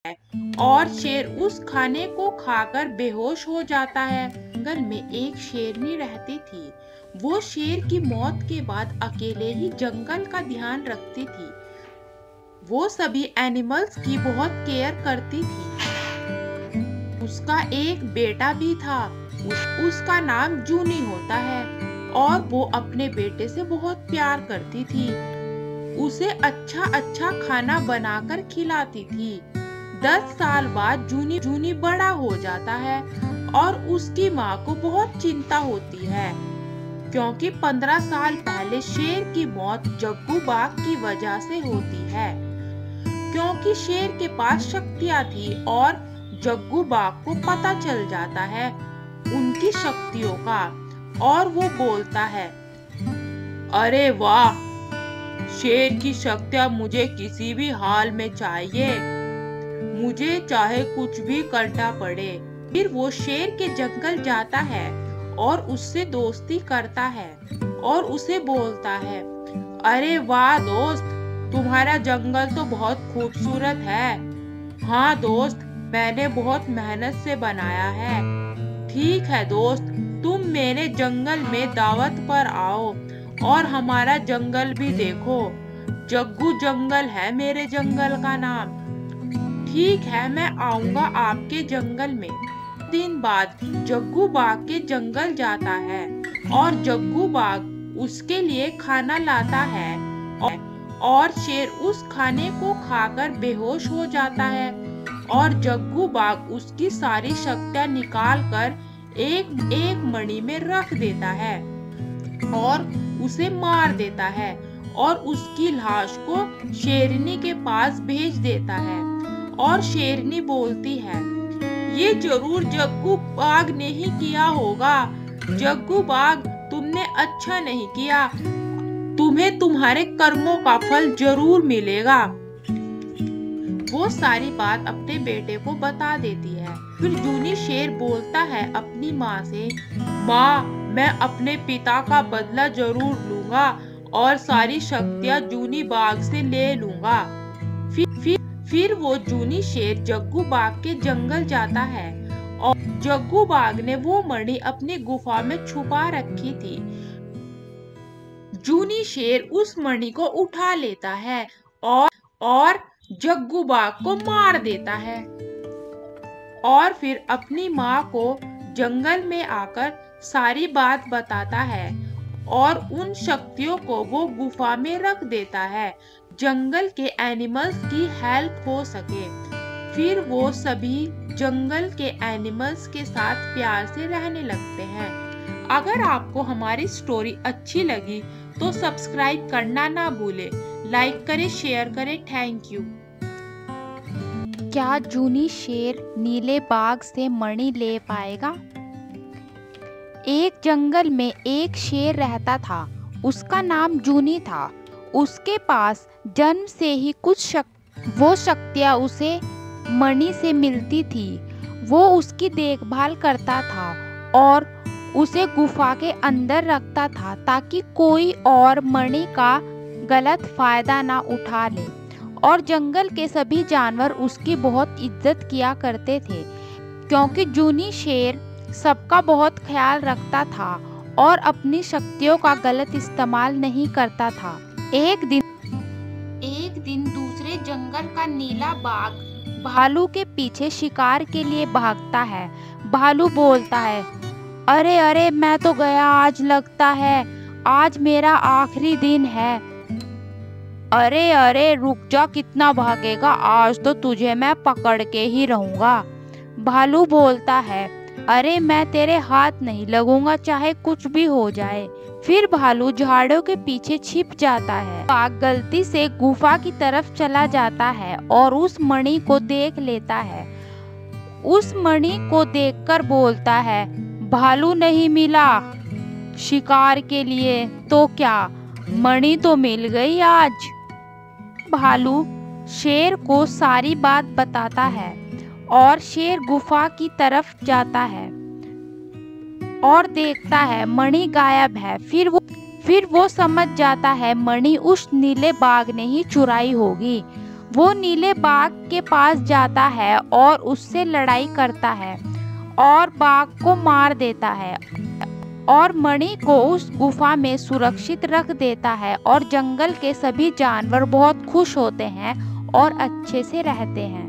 है और शेर उस खाने को खाकर बेहोश हो जाता है। जंगल में एक शेरनी रहती थी। वो शेर की मौत के बाद अकेले ही जंगल का ध्यान रखती थी। वो सभी एनिमल्स की बहुत केयर करती थी। उसका एक बेटा भी था। उसका नाम जूनी होता है और वो अपने बेटे से बहुत प्यार करती थी। उसे अच्छा अच्छा खाना बनाकर खिलाती थी। 10 साल बाद जूनी बड़ा हो जाता है और उसकी माँ को बहुत चिंता होती है, क्योंकि 15 साल पहले शेर की मौत जग्गू बाघ की वजह से होती है। क्योंकि शेर के पास शक्तियाँ थी और जग्गू बाघ को पता चल जाता है उनकी शक्तियों का, और वो बोलता है, अरे वाह, शेर की शक्तियाँ मुझे किसी भी हाल में चाहिए, मुझे चाहे कुछ भी करना पड़े। फिर वो शेर के जंगल जाता है और उससे दोस्ती करता है और उसे बोलता है, अरे वाह दोस्त, तुम्हारा जंगल तो बहुत खूबसूरत है। हाँ दोस्त, मैंने बहुत मेहनत से बनाया है। ठीक है दोस्त, तुम मेरे जंगल में दावत पर आओ और हमारा जंगल भी देखो। जग्गू जंगल है मेरे जंगल का नाम। ठीक है, मैं आऊंगा आपके जंगल में। दिन बाद जग्गू बाघ के जंगल जाता है और जग्गू बाघ उसके लिए खाना लाता है और शेर उस खाने को खाकर बेहोश हो जाता है और जग्गू बाघ उसकी सारी शक्तियाँ निकाल कर एक एक मणि में रख देता है और उसे मार देता है और उसकी लाश को शेरनी के पास भेज देता है। और शेरनी बोलती है, ये जरूर जग्गू बाघ ने ही किया होगा। जग्गू बाघ, तुमने अच्छा नहीं किया, तुम्हें तुम्हारे कर्मों का फल जरूर मिलेगा। वो सारी बात अपने बेटे को बता देती है। फिर जूनी शेर बोलता है अपनी माँ से, माँ, मैं अपने पिता का बदला जरूर लूंगा और सारी शक्तियाँ जूनी बाघ से ले लूंगा। फिर वो जूनी शेर जग्गू बाघ के जंगल जाता है और जग्गू बाघ ने वो मणि अपनी गुफा में छुपा रखी थी। जूनी शेर उस मणि को उठा लेता है और जग्गू बाघ को मार देता है और फिर अपनी माँ को जंगल में आकर सारी बात बताता है और उन शक्तियों को वो गुफा में रख देता है, जंगल के एनिमल्स की हेल्प हो सके। फिर वो सभी जंगल के एनिमल्स के साथ प्यार से रहने लगते हैं। अगर आपको हमारी स्टोरी अच्छी लगी तो सब्सक्राइब करना ना भूले, लाइक करें, शेयर करें। Thank you. क्या जूनी शेर नीले बाघ से मणि ले पाएगा? एक जंगल में एक शेर रहता था। उसका नाम जूनी था। उसके पास जन्म से ही वो शक्तियाँ उसे मणि से मिलती थी। वो उसकी देखभाल करता था और उसे गुफा के अंदर रखता था ताकि कोई और मणि का गलत फायदा ना उठा ले। और जंगल के सभी जानवर उसकी बहुत इज्जत किया करते थे, क्योंकि जूनी शेर सबका बहुत ख्याल रखता था और अपनी शक्तियों का गलत इस्तेमाल नहीं करता था। एक दिन दूसरे जंगल का नीला बाघ भालू के पीछे शिकार के लिए भागता है। भालू बोलता है, अरे अरे, मैं तो गया, आज लगता है आज मेरा आखिरी दिन है। अरे अरे, रुक जा, कितना भागेगा, आज तो तुझे मैं पकड़ के ही रहूंगा। भालू बोलता है, अरे मैं तेरे हाथ नहीं लगूंगा, चाहे कुछ भी हो जाए। फिर भालू झाड़ों के पीछे छिप जाता है। बाघ गलती से गुफा की तरफ चला जाता है और उस मणि को देख लेता है। उस मणि को देखकर बोलता है, भालू नहीं मिला शिकार के लिए तो क्या, मणि तो मिल गई आज। भालू शेर को सारी बात बताता है और शेर गुफा की तरफ जाता है और देखता है मणि गायब है। फिर वो समझ जाता है मणि उस नीले बाघ ने ही चुराई होगी। वो नीले बाघ के पास जाता है और उससे लड़ाई करता है और बाघ को मार देता है और मणि को उस गुफा में सुरक्षित रख देता है और जंगल के सभी जानवर बहुत खुश होते हैं और अच्छे से रहते हैं।